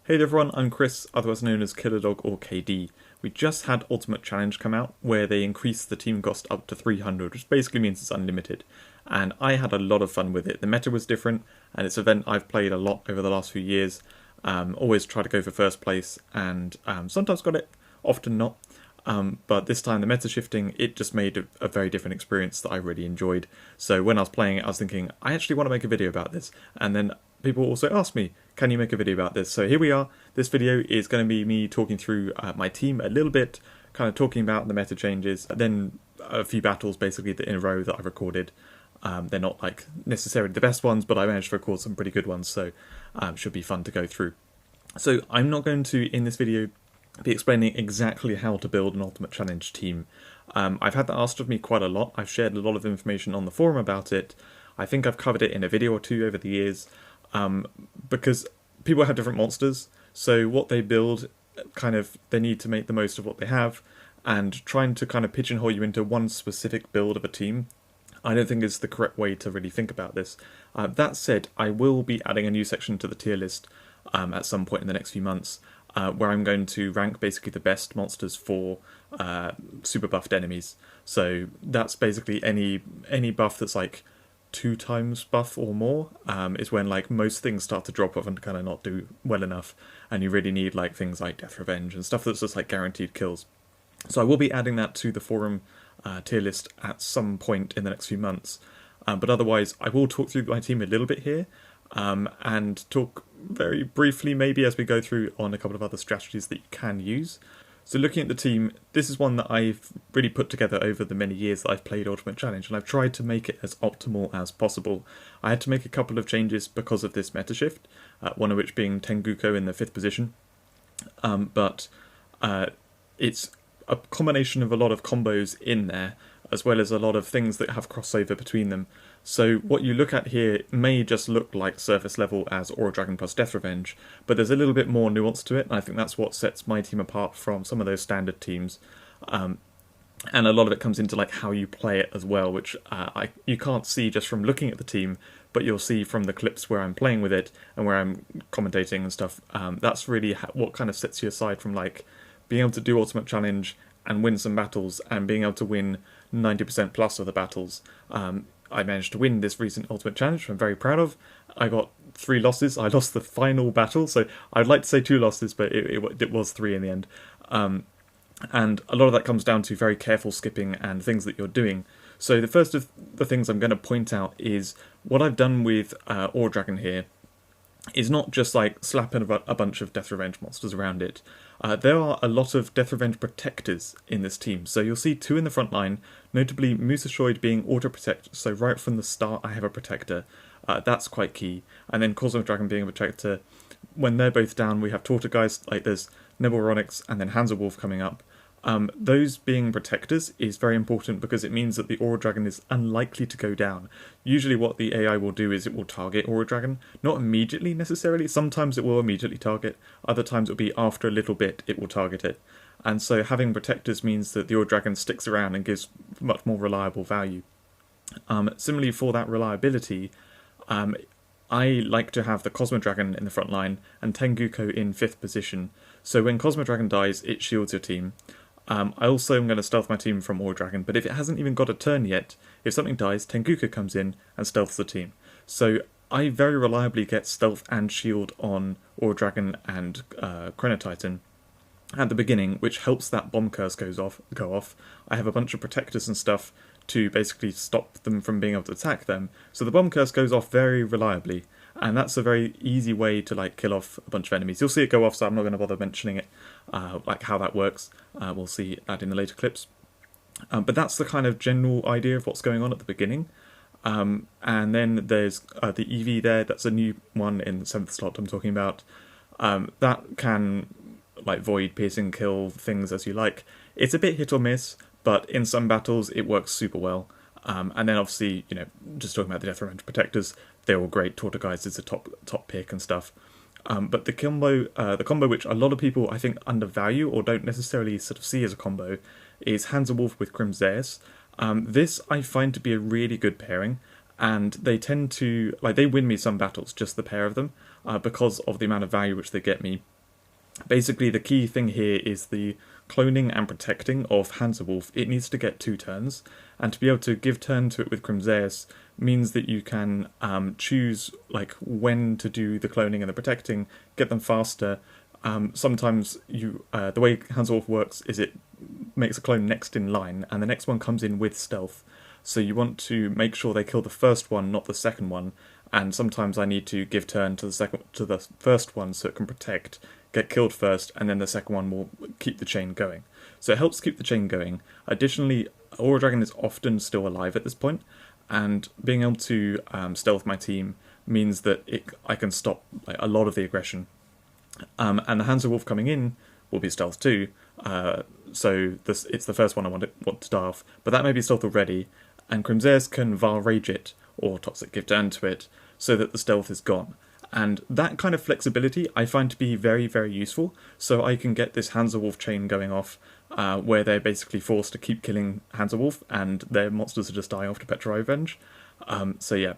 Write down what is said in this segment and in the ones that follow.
Hey there everyone, I'm Chris, otherwise known as Killerdog or KD. We just had Ultimate Challenge come out, where they increased the team cost up to 300, which basically means it's unlimited. And I had a lot of fun with it. The meta was different, and it's an event I've played a lot over the last few years. Always try to go for first place, and sometimes got it, often not. But this time the meta shifting, it just made a very different experience that I really enjoyed. So when I was playing it, I was thinking, I actually want to make a video about this. And then people also asked me, can you make a video about this? So here we are. This video is going to be me talking through my team a little bit, kind of talking about the meta changes, then a few battles basically in a row that I recorded. They're not like necessarily the best ones, but I managed to record some pretty good ones, so should be fun to go through. So I'm not going to, in this video, be explaining exactly how to build an Ultimate Challenge team. I've had that asked of me quite a lot. I've shared a lot of information on the forum about it. I think I've covered it in a video or two over the years, because people have different monsters, so what they build, they need to make the most of what they have, and trying to kind of pigeonhole you into one specific build of a team, I don't think is the correct way to really think about this. That said, I will be adding a new section to the tier list at some point in the next few months, where I'm going to rank basically the best monsters for super buffed enemies. So that's basically any buff that's like 2 times buff or more, is when like most things start to drop off and kind of not do well enough, and you really need like things like Death Revenge and stuff that's just like guaranteed kills. So I will be adding that to the forum tier list at some point in the next few months, but otherwise I will talk through my team a little bit here, and talk very briefly maybe as we go through on a couple of other strategies that you can use. So looking at the team, this is one that I've really put together over the many years that I've played Ultimate Challenge, and I've tried to make it as optimal as possible. I had to make a couple of changes because of this meta shift, one of which being Tenguko in the 5th position, but it's a combination of a lot of combos in there, as well as a lot of things that have crossover between them. So what you look at here may just look like surface level as Aura Dragon plus Death Revenge, but there's a little bit more nuance to it, and I think that's what sets my team apart from some of those standard teams. And a lot of it comes into like how you play it as well, which you can't see just from looking at the team, but you'll see from the clips where I'm playing with it and where I'm commentating and stuff. That's really what kind of sets you aside from like being able to do Ultimate Challenge and win some battles, and being able to win 90% plus of the battles. I managed to win this recent Ultimate Challenge, which I'm very proud of. I got 3 losses. I lost the final battle, so I'd like to say 2 losses, but it was 3 in the end. And a lot of that comes down to very careful skipping and things that you're doing. So the first of the things I'm going to point out is what I've done with Aura Dragon here is not just like slapping a bunch of Death Revenge monsters around it. There are a lot of Death Revenge protectors in this team, so you'll see 2 in the front line, notably Musashoid being auto-protect, so right from the start I have a protector. That's quite key. And then Cosmic Dragon being a protector. When they're both down, we have Tortogeist, like there's Nebelronix and then Hanselwolf coming up. Those being protectors is very important because it means that the Aura Dragon is unlikely to go down. Usually what the AI will do is it will target Aura Dragon, not immediately necessarily. Sometimes it will immediately target, other times it will be after a little bit it will target it. And so having protectors means that the Aura Dragon sticks around and gives much more reliable value. Similarly for that reliability, I like to have the Cosmo Dragon in the front line and Tenguko in 5th position. So when Cosmo Dragon dies, it shields your team. I also am going to stealth my team from Aura Dragon, but if it hasn't even got a turn yet, if something dies, Tenguko comes in and stealths the team. So I very reliably get stealth and shield on Aura Dragon and Chronotitan at the beginning, which helps that bomb curse go off. I have a bunch of protectors and stuff to basically stop them from being able to attack them. So the bomb curse goes off very reliably, and that's a very easy way to like kill off a bunch of enemies. You'll see it go off, so I'm not going to bother mentioning it, like how that works. We'll see that in the later clips. But that's the kind of general idea of what's going on at the beginning. And then there's the EV there. That's a new one in the 7th slot I'm talking about. That can like void, piercing, kill things as you like. It's a bit hit or miss, but in some battles it works super well. And then obviously, just talking about the Death Revenge protectors, they're all great. Tortogeist is a top pick and stuff. But the combo which a lot of people I think undervalue or don't necessarily sort of see as a combo is Hanselwolf with Crimzeus. This I find to be a really good pairing, and they tend to, they win me some battles, just the pair of them, because of the amount of value which they get me. Basically, the key thing here is the cloning and protecting of Hansa-Wolf. It needs to get 2 turns, and to be able to give turn to it with Crimzeus means that you can choose like when to do the cloning and the protecting, get them faster. Sometimes the way Hansa-Wolf works is it makes a clone next in line, and the next one comes in with stealth. So you want to make sure they kill the first one, not the second one. And sometimes I need to give turn to the first one so it can protect, get killed first, and then the second one will keep the chain going. So it helps keep the chain going. Additionally, Aura Dragon is often still alive at this point, and being able to stealth my team means that I can stop like, a lot of the aggression. And the Hansa-Wolf coming in will be stealth too, so it's the first one I want to die off, but that may be stealth already, and Crimzeus can Vaal Rage it, or Toxic Give Turn to it, so that the stealth is gone. And that kind of flexibility I find to be very, very useful, so I can get this Hansa-Wolf chain going off, where they're basically forced to keep killing Hansa-Wolf, and their monsters are just dying off to Petra Revenge. So yeah.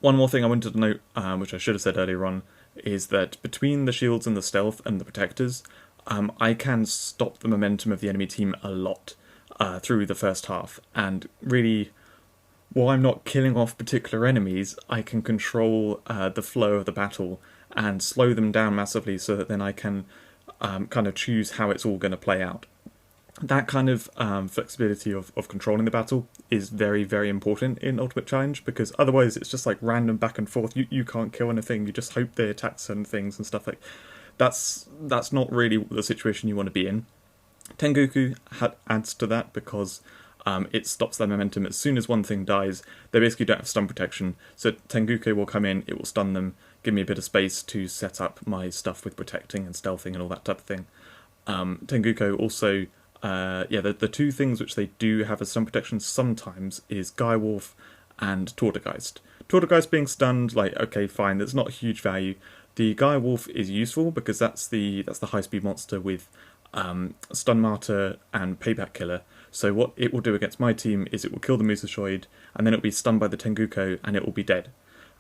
One more thing I wanted to note, which I should have said earlier on, is that between the shields and the stealth and the protectors, I can stop the momentum of the enemy team a lot through the first half, and really, while I'm not killing off particular enemies, I can control the flow of the battle and slow them down massively so that then I can kind of choose how it's all going to play out. That kind of flexibility of controlling the battle is very, very important in Ultimate Challenge, because otherwise it's just like random back and forth. You can't kill anything, you just hope they attack certain things and stuff like that's not really the situation you want to be in. Tengoku adds to that because it stops their momentum. As soon as one thing dies, they basically don't have stun protection, so Tengoku will come in, it will stun them, give me a bit of space to set up my stuff with protecting and stealthing and all that type of thing. Tengoku also, the two things which they do have as stun protection sometimes is Guywolf and Tortegeist. Tortegeist being stunned, like, okay, fine, that's not a huge value. The Guywolf is useful because that's the high speed monster with Stun Martyr and Payback Killer. So what it will do against my team is it will kill the Musashoid, and then it will be stunned by the Tengoku, and it will be dead.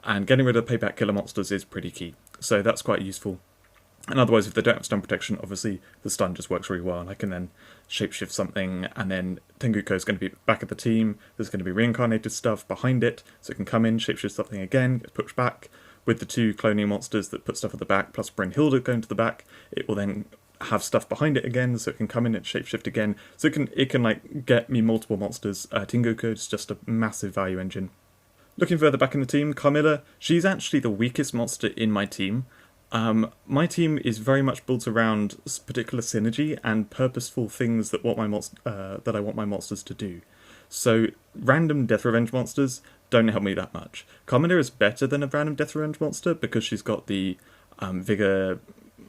And getting rid of Payback Killer monsters is pretty key, so that's quite useful. And otherwise, if they don't have stun protection, obviously the stun just works really well, and I can then shapeshift something, and then Tengoku is going to be back at the team, there's going to be reincarnated stuff behind it, so it can come in, shapeshift something again, get pushed back. With the two cloning monsters that put stuff at the back, plus Brynhilda going to the back, it will then have stuff behind it again, so it can come in and shapeshift again. So it can like get me multiple monsters. Tengoku is just a massive value engine. Looking further back in the team, Carmilla, she's actually the weakest monster in my team. My team is very much built around particular synergy and purposeful things that I want my monsters to do. So random Death Revenge monsters don't help me that much. Carmilla is better than a random Death Revenge monster because she's got the Vigor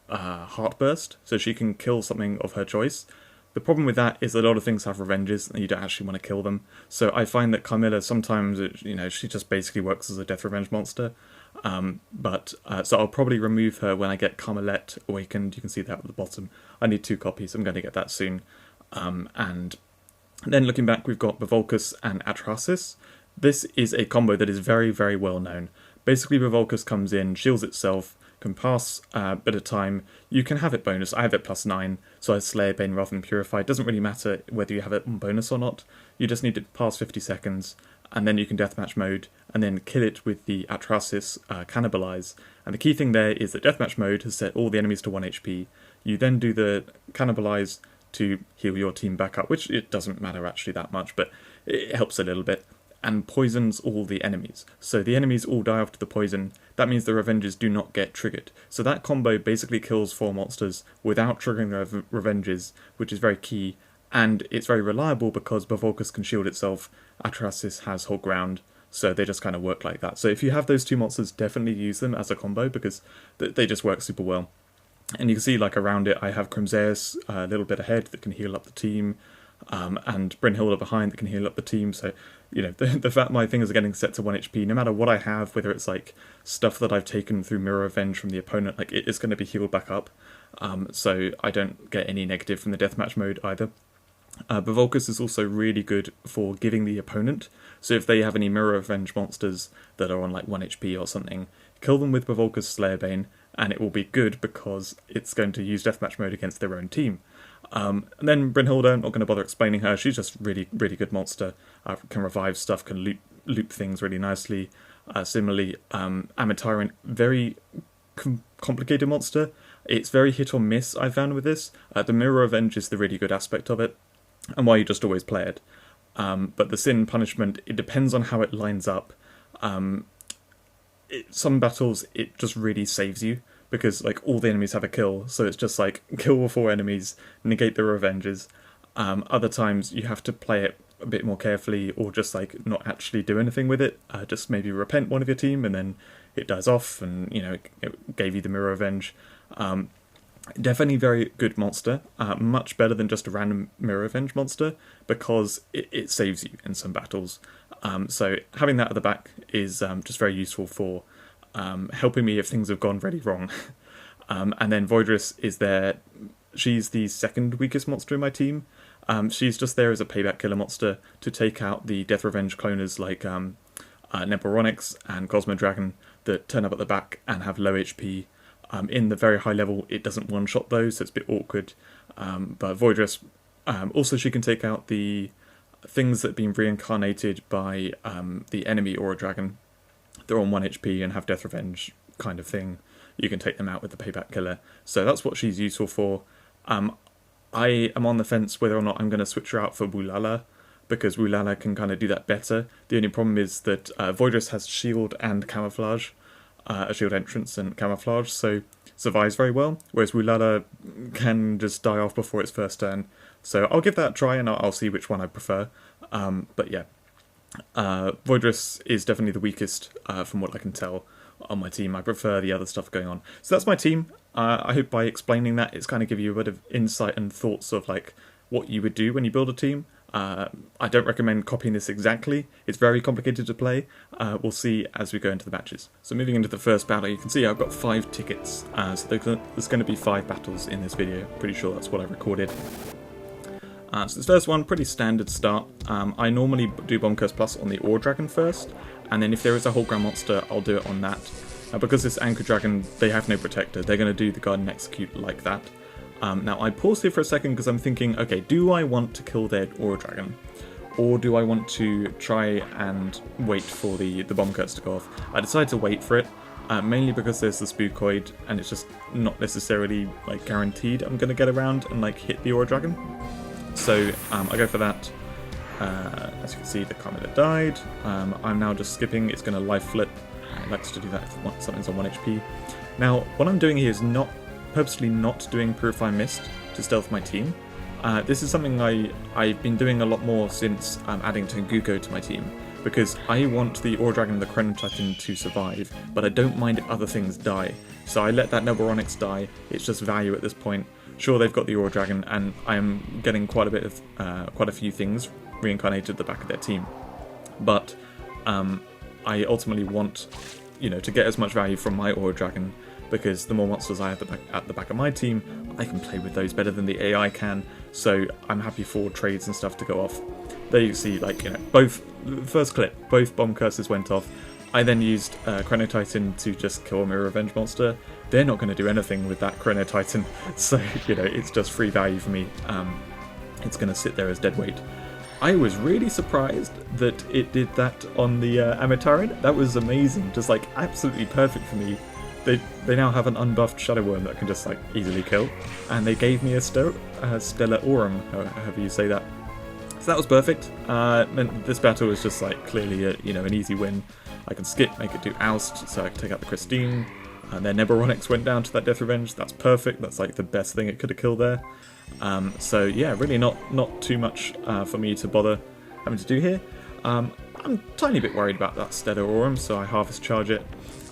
Heartburst, so she can kill something of her choice. The problem with that is a lot of things have revenges and you don't actually want to kill them. So I find that Carmilla sometimes, she just basically works as a Death Revenge monster. So I'll probably remove her when I get Carmelette Awakened. You can see that at the bottom. I need 2 copies, I'm going to get that soon. And then looking back, we've got Bavolcus and Atrahasis. This is a combo that is very, very well known. Basically, Bavolcus comes in, shields itself, can pass a bit of time. You can have it bonus. I have it +9, so I Slayer Bane rather than Purify. It doesn't really matter whether you have it on bonus or not. You just need to pass 50 seconds, and then you can Deathmatch mode, and then kill it with the Atrahasis Cannibalize. And the key thing there is that Deathmatch mode has set all the enemies to 1 HP. You then do the Cannibalize to heal your team back up, which it doesn't matter actually that much, but it helps a little bit, and poisons all the enemies. So the enemies all die after the poison. That means the revenges do not get triggered. So that combo basically kills 4 monsters without triggering the revenges, which is very key, and it's very reliable because Bavolcus can shield itself, Atrahasis has hold ground, so they just kind of work like that. So if you have those 2 monsters, definitely use them as a combo because they just work super well. And you can see, like, around it, I have Crimzeus a little bit ahead that can heal up the team, and Brynhilda behind that can heal up the team. So, the fact my things are getting set to 1 HP, no matter what I have, whether it's, like, stuff that I've taken through Mirror Revenge from the opponent, like, it is going to be healed back up. So I don't get any negative from the Deathmatch mode either. Bavolcus is also really good for giving the opponent. So if they have any Mirror Revenge monsters that are on, like, 1 HP or something, kill them with Bavolcus Slayer Bane, and it will be good because it's going to use deathmatch mode against their own team. And then Brynhilde, I'm not going to bother explaining her. She's just really, really good monster. Can revive stuff, can loop things really nicely. Similarly, Amatyrant, very complicated monster. It's very hit or miss, I found with this. The Mirror Revenge is the really good aspect of it, and why you just always play it. But the Sin Punishment, it depends on how it lines up. Some battles, it just really saves you, because like all the enemies have a kill, so it's just like kill all 4 enemies, negate the revenges. Other times you have to play it a bit more carefully, or just like not actually do anything with it. Just maybe repent one of your team, and then it dies off, and it gave you the Mirror Revenge. Definitely very good monster, much better than just a random Mirror Revenge monster, because it saves you in some battles. So having that at the back is just very useful for helping me if things have gone really wrong. And then Voidress is there. She's the second weakest monster in my team. She's just there as a payback killer monster to take out the Death Revenge cloners like Neboronics and Cosmo Dragon that turn up at the back and have low HP. In the very high level, it doesn't one-shot those, so it's a bit awkward. But Voidress, also she can take out the things that have been reincarnated by the enemy Aura Dragon. They're on 1 HP and have Death Revenge kind of thing. You can take them out with the Payback Killer. So that's what she's useful for. I am on the fence whether or not I'm going to switch her out for Wulala, because Wulala can kind of do that better. The only problem is that Voidress has shield and camouflage. A shield entrance and camouflage, so survives very well, whereas Wulala can just die off before its first turn. So I'll give that a try, and I'll see which one I prefer. But yeah, Voidress is definitely the weakest from what I can tell on my team. I prefer the other stuff going on. So that's my team. I hope by explaining that, it's kind of give you a bit of insight and thoughts of like what you would do when you build a team. I don't recommend copying this exactly. It's very complicated to play. We'll see as we go into the matches. So moving into the first battle, you can see I've got 5 tickets. So there's going to be 5 battles in this video. Pretty sure that's what I recorded. So this first one, pretty standard start. I normally do Bomb Curse Plus on the Aura Dragon first, and then if there is a whole ground monster, I'll do it on that. Because this Anchor Dragon, they have no protector, they're going to do the Guard and Execute like that. Now, I paused here for a second because I'm thinking, okay, do I want to kill their Aura Dragon? Or do I want to try and wait for the Bomb Curse to go off? I decided to wait for it, mainly because there's the Spookoid, and it's just not necessarily like guaranteed I'm going to get around and like hit the Aura Dragon. So I go for that. As you can see, the Carmilla died. I'm now just skipping. It's going to life flip. It likes to do that if something's on 1 HP. Now, what I'm doing here is purposely not doing Purify Mist to stealth my team. This is something I've been doing a lot more since adding Tenguko to my team, because I want the Aura Dragon and the Chrono Titan to survive, but I don't mind if other things die. So I let that Neboronics die. It's just value at this point. Sure, they've got the Aura Dragon, and I am getting quite a few things reincarnated at the back of their team. But I ultimately want, to get as much value from my Aura Dragon, because the more monsters I have at the back of my team, I can play with those better than the AI can. So I'm happy for trades and stuff to go off. There you see, both first clip, both Bomb Curses went off. I then used Chrono Titan to just kill a Mirror Revenge monster. They're not going to do anything with that Chrono Titan, so it's just free value for me. It's going to sit there as dead weight. I was really surprised that it did that on the Amatyrant. That was amazing, just absolutely perfect for me. They now have an unbuffed Shadow Worm that can just easily kill, and they gave me a Stellar Aurum, however you say that. So that was perfect. Meant this battle was just clearly an easy win. I can skip, make it do Oust, so I can take out the Christine. And then Neboronics went down to that Death Revenge. That's perfect. That's the best thing it could have killed there. So yeah, really not too much for me to bother having to do here. I'm a tiny bit worried about that Stellar Aurum, so I Harvest Charge it.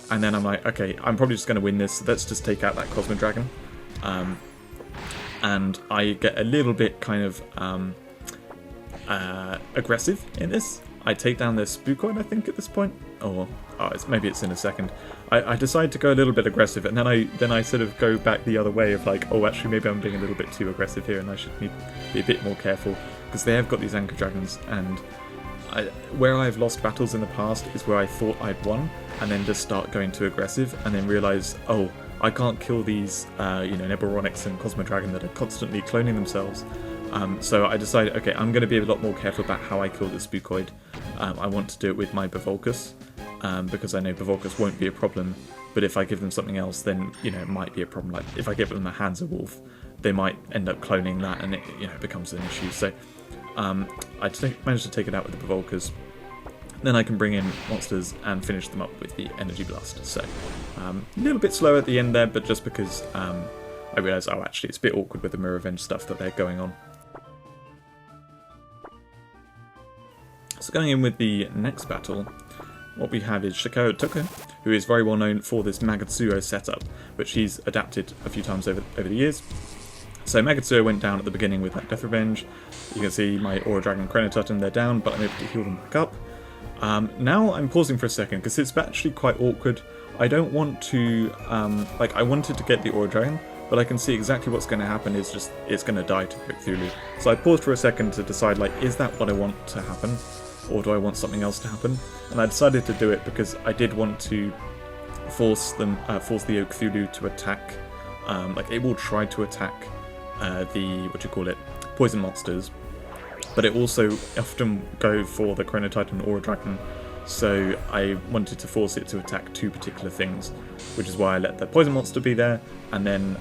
And then I'm like, okay, I'm probably just going to win this, so let's just take out that Cosmo Dragon. And I get a little bit kind of aggressive in this. I take down their Spookoid, I think, at this point. Or maybe it's in a second. I decide to go a little bit aggressive, and then I sort of go back the other way of actually maybe I'm being a little bit too aggressive here, and I should be a bit more careful, because they have got these Anchor Dragons, and where I've lost battles in the past is where I thought I'd won, and then just start going too aggressive, and then realise, oh, I can't kill these, Neboronics and Cosmodragon that are constantly cloning themselves. So I decided, okay, I'm going to be a lot more careful about how I kill the Spookoid. I want to do it with my Bavolcus, because I know Bavolcus won't be a problem, but if I give them something else, then, it might be a problem. Like, if I give them a Hansa Wolf, they might end up cloning that, and it becomes an issue. So I managed to take it out with the Bavolcus. Then I can bring in monsters and finish them up with the Energy Blast. So a little bit slow at the end there, but just because I realised, oh, actually, it's a bit awkward with the Mirror Revenge stuff that they're going on. So going in with the next battle, what we have is Shikao Toko, who is very well known for this Magatsuo setup, which he's adapted a few times over the years. So Magatsuo went down at the beginning with that Death Revenge. You can see my Aura Dragon Chronotitan, they're down, but I'm able to heal them back up. Now I'm pausing for a second because it's actually quite awkward. I don't want to, I wanted to get the Aura Dragon, but I can see exactly what's going to happen is just, it's going to die to Cthulhu. So I paused for a second to decide, is that what I want to happen? Or do I want something else to happen? And I decided to do it because I did want to force the Oak Cthulhu to attack, it will try to attack poison monsters, but it also often go for the Chronotitan Aura Dragon, so I wanted to force it to attack two particular things, which is why I let the poison monster be there, and then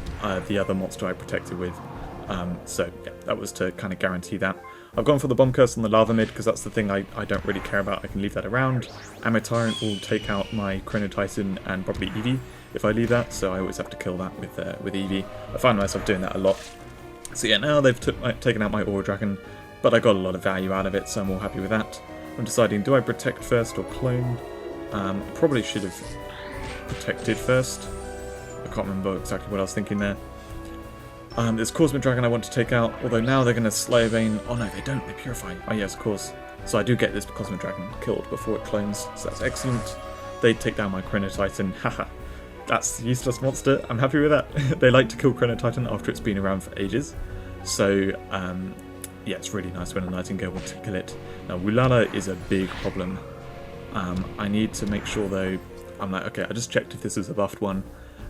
the other monster I protected with. So yeah, that was to kind of guarantee that. I've gone for the Bomb Curse on the Lava Mid because that's the thing I don't really care about. I can leave that around. Ammo Tyrant will take out my Chronotitan and probably Eevee if I leave that, so I always have to kill that with Eevee. I find myself doing that a lot. So yeah, now they've taken out my Aura Dragon, but I got a lot of value out of it, so I'm all happy with that. I'm deciding, do I protect first or clone? Probably should have protected first. I can't remember exactly what I was thinking there. There's Cosmic Dragon I want to take out, although now they're going to Slayer Bane. Oh no, they don't, they purify. Oh yes, of course. So I do get this Cosmic Dragon killed before it clones, so that's excellent. They take down my Chronotitan, haha. That's the useless monster, I'm happy with that. They like to kill Chronotitan after it's been around for ages. So, yeah, it's really nice when a Nightingale wants to kill it. Now, Wulala is a big problem. I need to make sure though, I'm like, okay, I just checked if this is a buffed one.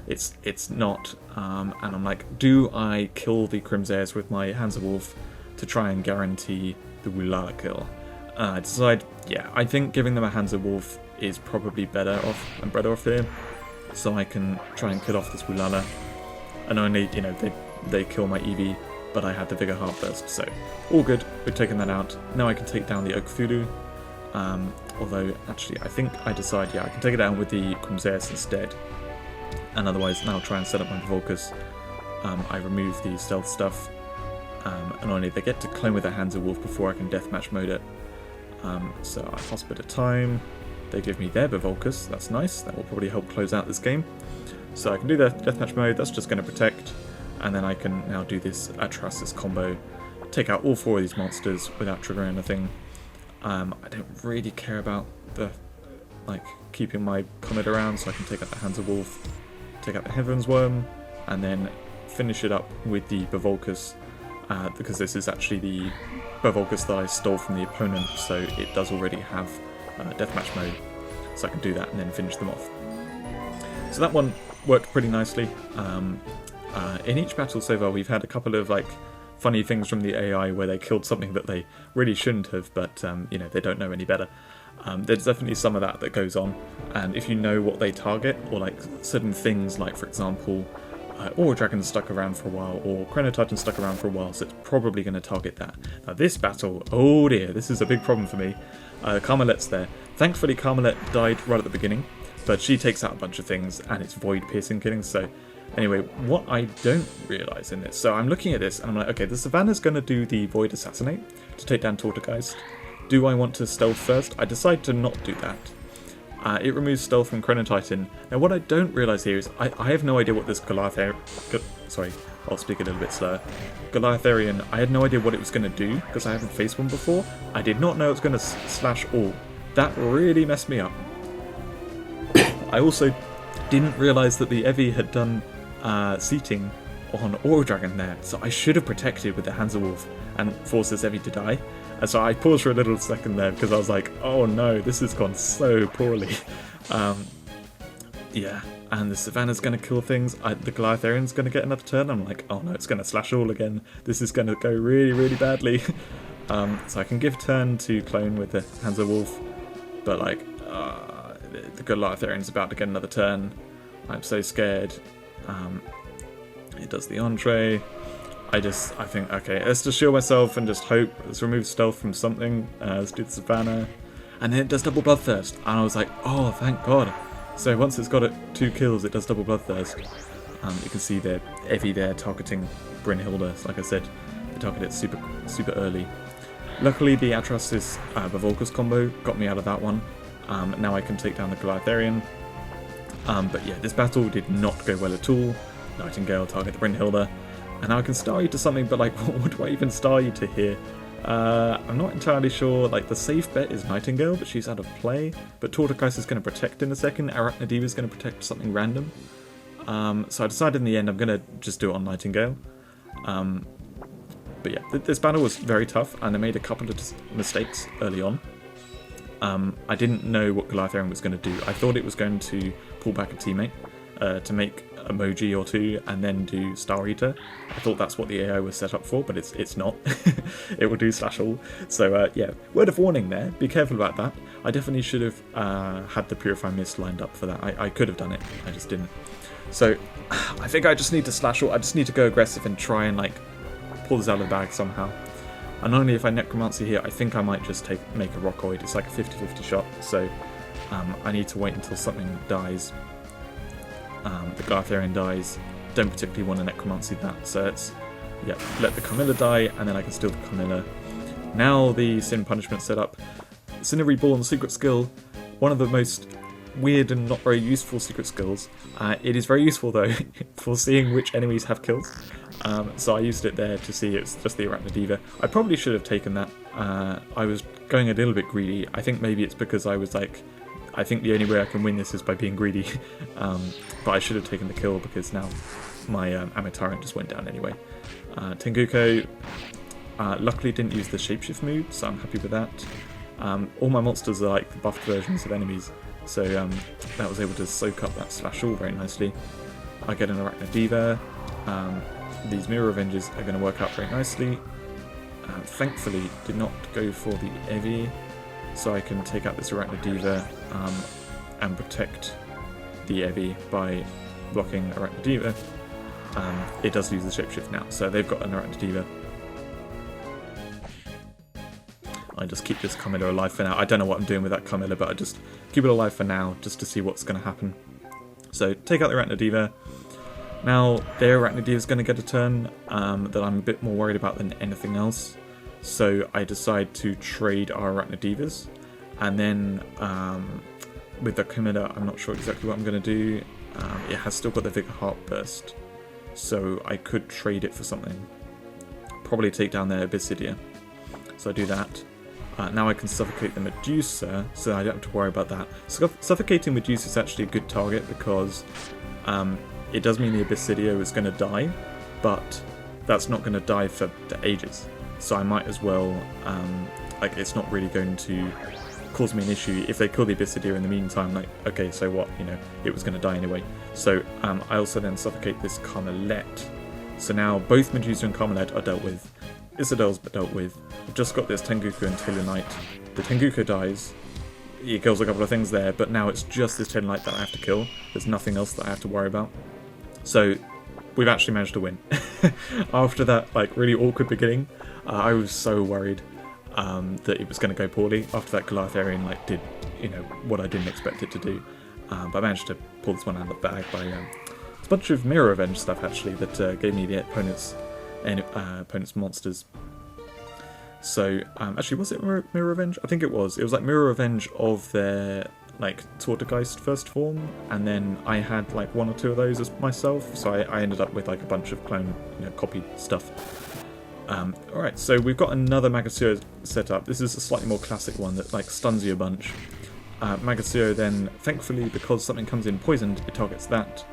It's not, and I'm like, do I kill the Crimzares with my Hansa Wolf to try and guarantee the Wulala kill? I decide, yeah, I think giving them a Hansa Wolf is probably better off here, so I can try and kill off this Wulala. And only, they kill my Eevee, but I had the Vigor Heart Burst, so all good, we've taken that out. Now I can take down the Oak Cthulhu, although actually I think I decide, yeah, I can take it down with the Crimzares instead. And otherwise, now I'll try and set up my Bavolcus. I remove the stealth stuff, and only they get to clone with their Hansa Wolf before I can deathmatch mode it. So I pass a bit of time. They give me their Bavolcus, that's nice, that will probably help close out this game. So I can do the deathmatch mode, that's just going to protect, and then I can now do this Atrasis combo, take out all four of these monsters without triggering anything. I don't really care about the keeping my Comet around, so I can take out the Hansa Wolf, take out the Heaven's Worm, and then finish it up with the Bavolcus, because this is actually the Bavolcus that I stole from the opponent, so it does already have deathmatch mode, so I can do that and then finish them off. So that one worked pretty nicely. In each battle so far we've had a couple of funny things from the AI where they killed something that they really shouldn't have, but they don't know any better. There's definitely some of that goes on, and if you know what they target, or certain things, for example, Aura Dragon stuck around for a while, or Chronotitan stuck around for a while, so it's probably going to target that. Now this battle, oh dear, this is a big problem for me. Carmelet's there. Thankfully Carmelet died right at the beginning, but she takes out a bunch of things, and it's void piercing killing, so anyway, what I don't realise in this, so I'm looking at this, and I'm like, okay, the Savannah's going to do the Void Assassinate to take down Tortogeist. Do I want to stealth first? I decide to not do that. It removes stealth from Chronotitan. Now what I don't realise here is, I have no idea what this sorry, I'll speak a little bit slower. Goliatharian, I had no idea what it was going to do, because I haven't faced one before. I did not know it was going to slash all. That really messed me up. I also didn't realise that the Eevee had done seating on Aura Dragon there, so I should have protected with the Hansa Wolf and forced this Eevee to die. And so I paused for a little second there because I was like, oh no, this has gone so poorly. Yeah, and the Savannah's going to kill things. The Goliatharian's going to get another turn. I'm like, oh no, it's going to slash all again. This is going to go really, really badly. So I can give turn to clone with the Hanzo Wolf, but like, the Goliatharian's about to get another turn. I'm so scared. It does the entree. I think, okay, let's just shield myself and just hope. Let's remove stealth from something. Let's do the Savannah. And then it does double Bloodthirst. And I was like, oh, thank God. So once it's got 2 kills, it does double Bloodthirst. You can see the Evie there targeting Brynhilda. Like I said, they targeted it super, super early. Luckily, the Atrasis Bavolcus combo got me out of that one. Now I can take down the Goliatharian. But yeah, this battle did not go well at all. Nightingale target the Brynhilda. And now I can Star You to something, but like, what do I even Star You to here? I'm not entirely sure. Like, the safe bet is Nightingale, but she's out of play. But Tortoise is going to protect in a second. Arachnadiva is going to protect something random. So I decided in the end I'm going to just do it on Nightingale. But yeah, this battle was very tough, and I made a couple of mistakes early on. I didn't know what Goliatharian was going to do. I thought it was going to pull back a teammate to make emoji or 2 and then do Star Eater. I thought that's what the AI was set up for, but it's not. It will do slash all. So yeah, word of warning there. Be careful about that. I definitely should have had the Purify Mist lined up for that. I could have done it. I just didn't. So I think I just need to slash all. I just need to go aggressive and try and like pull this out of the bag somehow. And only if I Necromancy here, I think I might just make a Rockoid. It's like a 50-50 shot, so I need to wait until something dies. The Goliatharian dies. Don't particularly want to Necromancy that, so let's let the Camilla die, and then I can steal the Camilla. Now the Sin Punishment setup. Sinner Reborn secret skill, one of the most weird and not very useful secret skills. It is very useful though for seeing which enemies have kills. So I used it there to see it's just the Arachnadiva. I probably should have taken that. I was going a little bit greedy. I think maybe it's because I was like, I think the only way I can win this is by being greedy. But I should have taken the kill because now my Ammo Tyrant just went down anyway. Tenguko luckily didn't use the Shapeshift move, so I'm happy with that. All my monsters are like the buffed versions of enemies, so that was able to soak up that slash all very nicely. I get an Arachnadiva. These Mirror Avengers are going to work out very nicely. Thankfully, did not go for the Evie, so I can take out this Arachnadiva and protect the Evie by blocking Arachnadiva. It does use the Shapeshift now, so they've got an Arachnadiva. I just keep this Camilla alive for now. I don't know what I'm doing with that Camilla, but I just keep it alive for now, just to see what's going to happen. So take out the Arachnadiva. Now, their Arachnadiva is going to get a turn that I'm a bit more worried about than anything else. So I decide to trade our Arachnadivas. And then with the Camilla, I'm not sure exactly what I'm going to do. It has still got the Vigor Heartburst, so I could trade it for something. Probably take down their Basidia. So I do that. Now I can suffocate the Medusa, so I don't have to worry about that. Suffocating Medusa is actually a good target because it does mean the Basidia is going to die, but that's not going to die for ages. So I might as well, like, it's not really going to cause me an issue. If they kill the Basidia in the meantime, like, okay, so what, you know, it was going to die anyway. So I also then suffocate this Carmelette. So now both Medusa and Carmelette are dealt with. Isadel's dealt with. I've just got this Tenguko and Taylor Knight. The Tenguko dies. He kills a couple of things there, but now it's just this Taylor Knight that I have to kill. There's nothing else that I have to worry about. So we've actually managed to win. After that, like, really awkward beginning, I was so worried that it was going to go poorly. After that, Goliatharian like did, you know, what I didn't expect it to do. But I managed to pull this one out of the bag by a bunch of Mirror Revenge stuff actually that gave me the opponent's monsters. So actually, was it Mirror Revenge? I think it was. It was like Mirror Revenge of their like Tortogeist first form, and then I had like 1 or 2 of those as myself. So I ended up with like a bunch of clone, you know, copied stuff. Alright, so we've got another Magasuo set up. This is a slightly more classic one that like stuns you a bunch. Magasuo then, thankfully, because something comes in poisoned, it targets that.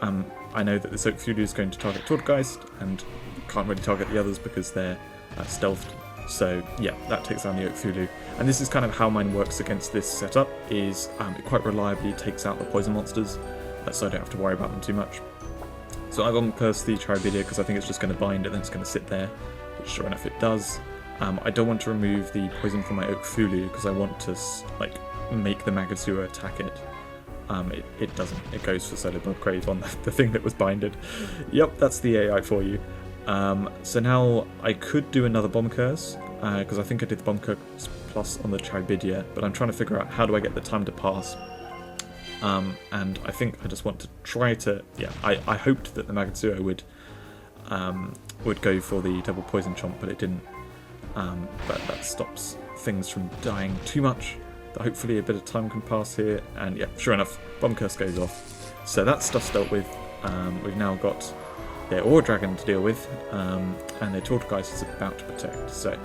I know that this Oakthulu is going to target Tortogeist, and can't really target the others because they're stealthed. So yeah, that takes down the Oakthulu. And this is kind of how mine works against this setup, is it quite reliably takes out the poison monsters. so I don't have to worry about them too much. So I won't curse the Charabidia because I think it's just going to bind and then it's going to sit there, which sure enough it does. I don't want to remove the poison from my Oakthulu because I want to like make the Magazua attack it. It doesn't. It goes for Solar Bloodcrave on the thing that was binded. Yep, that's the AI for you. So now I could do another Bomb Curse, because I think I did the Bomb Curse plus on the Charabidia, but I'm trying to figure out how do I get the time to pass. And I think I just want to try to... Yeah, I hoped that the Magazua would go for the double poison chomp, but it didn't. But that stops things from dying too much. Hopefully a bit of time can pass here, and yeah, sure enough, Bomb Curse goes off. So that stuff's dealt with. We've now got their Aura Dragon to deal with, and their Tortoise is about to protect. So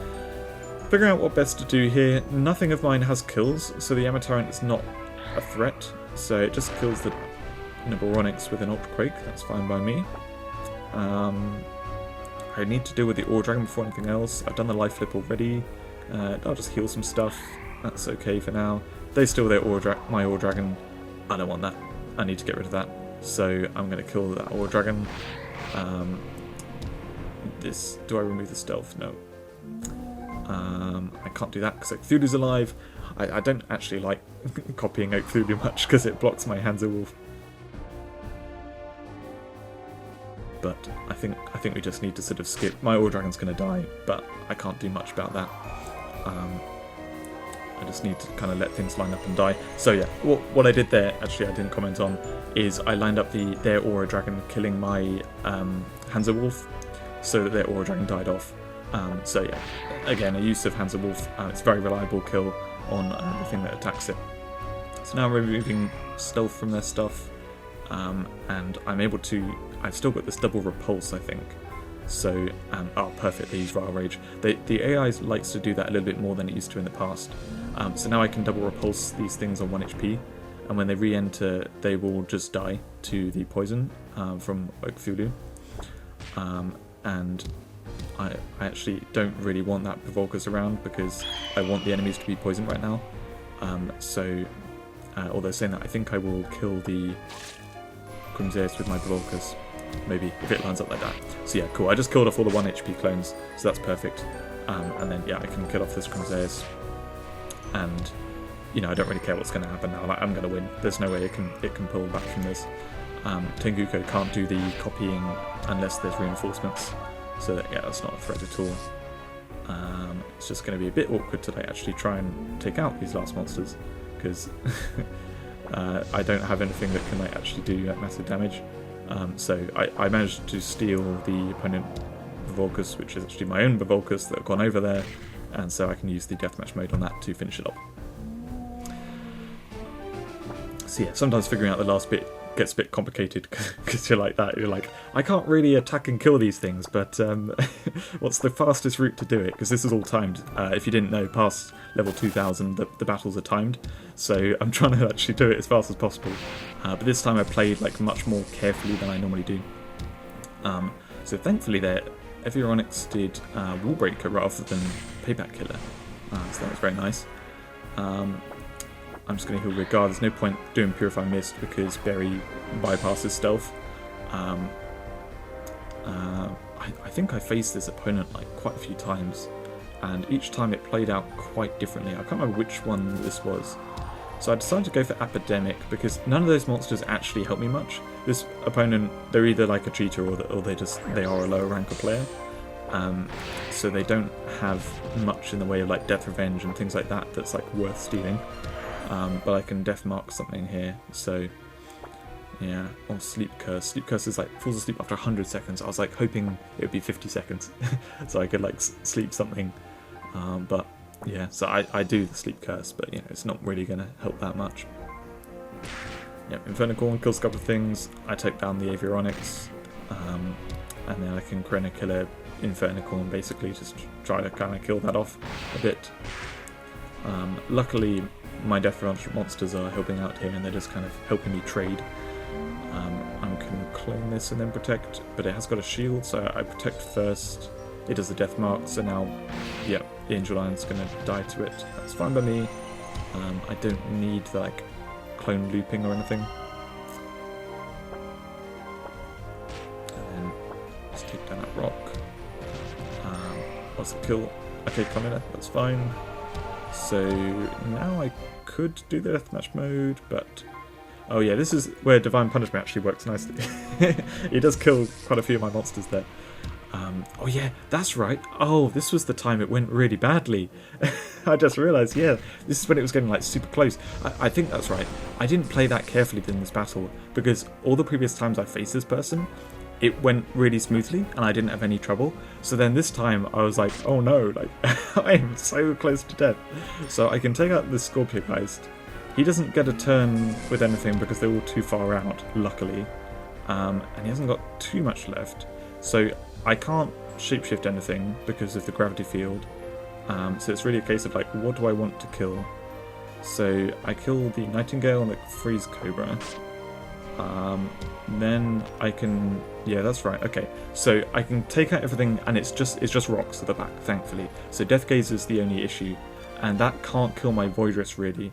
figuring out what best to do here. Nothing of mine has kills, so the Amatyrant is not a threat. So it just kills the Neboronics with an Ultra Quake. That's fine by me. I need to deal with the Aura Dragon before anything else. I've done the Life Flip already. I'll just heal some stuff. That's okay for now. They steal their my Aura Dragon. I don't want that. I need to get rid of that. So I'm going to kill that Aura Dragon. Do I remove the stealth? No. I can't do that because Oakthulu's alive. I don't actually like copying Oakthulu much because it blocks my Hansa-Wolf. But I think we just need to sort of skip. My Aura Dragon's going to die, but I can't do much about that. I just need to kind of let things line up and die. So yeah, what I did there, actually I didn't comment on, is I lined up their Aura Dragon killing my Hansa-Wolf, so that their Aura Dragon died off. So yeah, again, a use of Hansa-Wolf. It's a very reliable kill on the thing that attacks it. So now removing stealth from their stuff, and I'm able to... I've still got this double repulse, I think. So, oh perfect, they use Vile Rage. The AI likes to do that a little bit more than it used to in the past. So now I can double repulse these things on 1 HP, and when they re-enter, they will just die to the poison from Oakthulu. And I actually don't really want that Provolcus around because I want the enemies to be poisoned right now. Although saying that, I think I will kill the Crimzeus with my Provolcus. Maybe, if it lines up like that. So yeah, cool. I just killed off all the 1 HP clones, so that's perfect. And then, yeah, I can kill off this Crimzeus. And, you know, I don't really care what's going to happen now. Like, I'm going to win. There's no way it can pull back from this. Tenguko can't do the copying unless there's reinforcements. So, that, yeah, that's not a threat at all. It's just going to be a bit awkward to actually try and take out these last monsters. Because I don't have anything that can actually do massive damage. So I managed to steal the opponent Provolcus, which is actually my own Provolcus that have gone over there, and so I can use the deathmatch mode on that to finish it up. So yeah, sometimes figuring out the last bit gets a bit complicated because you're like that. You're like, I can't really attack and kill these things, but what's the fastest route to do it? Because this is all timed. If you didn't know, past level 2000, the battles are timed. So I'm trying to actually do it as fast as possible. But this time I played much more carefully than I normally do. So thankfully there, Avironix did Wall Breaker rather than Payback Killer. So that was very nice. I'm just going to heal Regard. There's no point doing Purify Mist because Berry bypasses stealth. I think I faced this opponent quite a few times, and each time it played out quite differently. I can't remember which one this was. So I decided to go for Epidemic because none of those monsters actually help me much. This opponent, they're either like a cheater or they are a lower ranker player. So they don't have much in the way of Death Revenge and things like that that's worth stealing. But I can Death Mark something here, so yeah, or Sleep Curse. Sleep Curse is falls asleep after 100 seconds. I was hoping it would be 50 seconds, so I could sleep something. But yeah, so I do the Sleep Curse, but it's not really going to help that much. Yeah, Infernicorn kills a couple of things. I take down the Avironix, and then I can Chrono Killer Infernicorn, basically just try to kind of kill that off a bit. Luckily, my Death Revenge monsters are helping out here, and they're just kind of helping me trade. I can claim this and then protect, but it has got a shield, so I protect first. It does the death mark, so now, yeah, the Angel Lion's going to die to it. That's fine by me. I don't need clone looping or anything. rock. What's the kill? Okay, Conina, that's fine. So now I could do the deathmatch mode, but oh yeah, this is where Divine Punishment actually works nicely. It does kill quite a few of my monsters there. Oh yeah, that's right. Oh, this was the time it went really badly. I just realised, yeah, this is when it was getting like super close. I think that's right. I didn't play that carefully in this battle because all the previous times I faced this person, it went really smoothly and I didn't have any trouble. So then this time I was like, oh no, like I am so close to death. So I can take out this Scorpiogeist. He doesn't get a turn with anything because they're all too far out, luckily. And he hasn't got too much left. So I can't shapeshift anything because of the gravity field. So it's really a case of like, what do I want to kill? So I kill the Nightingale and the Freeze Cobra. Then I can, yeah, that's right. Okay, so I can take out everything, and it's just rocks at the back, thankfully. So Death Gaze is the only issue, and that can't kill my Voidress really,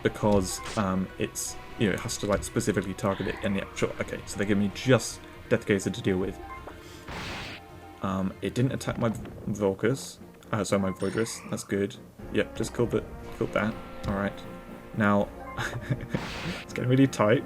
because it's, you know, it has to like specifically target it. And yeah, sure. Okay, so they give me just Death Gazer to deal with. It didn't attack my Volcus, so my Voidress. That's good. Yep, just killed that. All right, now. It's getting really tight.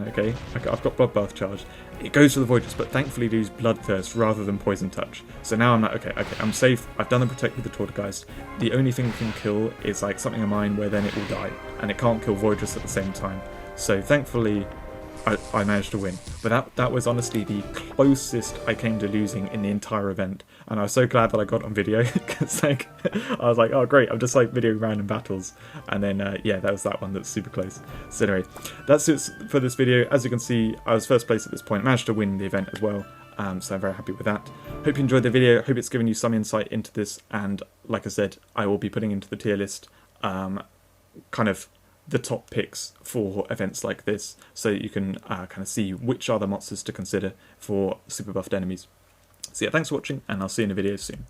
Okay, I've got Bloodbath charged. It goes for the Voidress, but thankfully they use Bloodthirst rather than Poison Touch. So now I'm like, okay, I'm safe. I've done the Protect with the Tortogeist. The only thing it can kill is like something of mine where then it will die, and it can't kill Voidress at the same time. So thankfully, I managed to win. But that was honestly the closest I came to losing in the entire event. And I was so glad that I got on video, because like, I was like, oh great, I'm just like videoing random battles. And then, yeah, that was that one that's super close. So anyway, that's it for this video. As you can see, I was first place at this point, managed to win the event as well. So I'm very happy with that. Hope you enjoyed the video, hope it's given you some insight into this. And like I said, I will be putting into the tier list, kind of the top picks for events like this, so you can kind of see which are the monsters to consider for super buffed enemies. So yeah, thanks for watching, and I'll see you in a video soon.